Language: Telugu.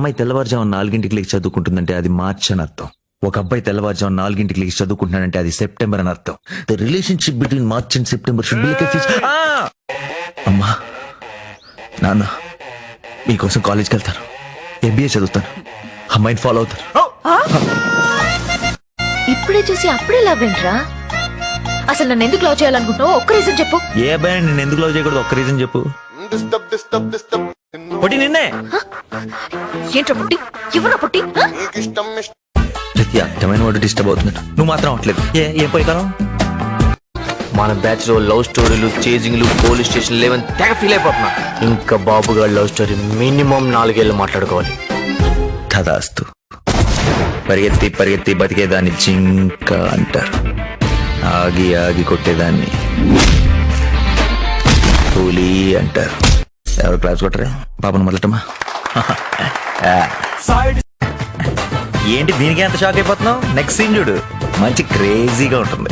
అమ్మాయి తెల్లవారుజాము 4 లేచి చదువుకుంటుందంటే అది మార్చ్ అని అర్థం. ఒక అబ్బాయి తెల్లవారుజాము 4 లేచి చదువుకుంటున్నాడంటే అది సెప్టెంబర్ అని అర్థం. The relationship between March and September should be like a fish. అమ్మా నాన్న మీకోసం కాలేజ్కి వెళ్తాను, ఎంబీఏ చదువుతాను, అమ్మాయిని ఫాలో అవుతాను. ఇప్పుడే చూసి అప్పుడే లవ్ ఏంట్రా? అసలు నన్ను ఎందుకు లవ్ చేయాలనుకుంటున్నావు? ఒక్క రీజన్ చెప్పు. ఏ అబ్బాయి నేను ఎందుకు లవ్ చేయకూడదు? ఒక్క రీజన్ చెప్పు. పొట్టి నిన్నే. ఏంట్రా పుట్టి? ఎవరా పుట్టి? ప్రతి అర్థమైన వాడు డిస్టర్బ్ అవుతున్నాడు, నువ్వు మాత్రం అవట్లేదు. ఏం పోయికాలం? మన బ్యాచ్ లో లవ్ స్టోరీలు, చేజింగ్లు, పోలీస్ స్టేషన్ లేవని తెగ ఫీల్ అయిపోతున్నా. ఇంకా బాబు గారి లవ్ స్టోరీ మినిమం 4 ఏళ్ళు మాట్లాడుకోవాలి. తదాస్తు. పరిగెత్తి పరిగెత్తి బతికేదాన్ని జింక అంటారు, ఆగి ఆగి కొట్టేదాన్ని పులి అంటారు. ఎవరు క్లాస్ కొట్టరే? పాపను మొదలటమా? ఏంటి దీనికి ఎంత షాక్ అయిపోతున్నావు? నెక్స్ట్ సీన్ చూడు, మంచి క్రేజీగా ఉంటుంది.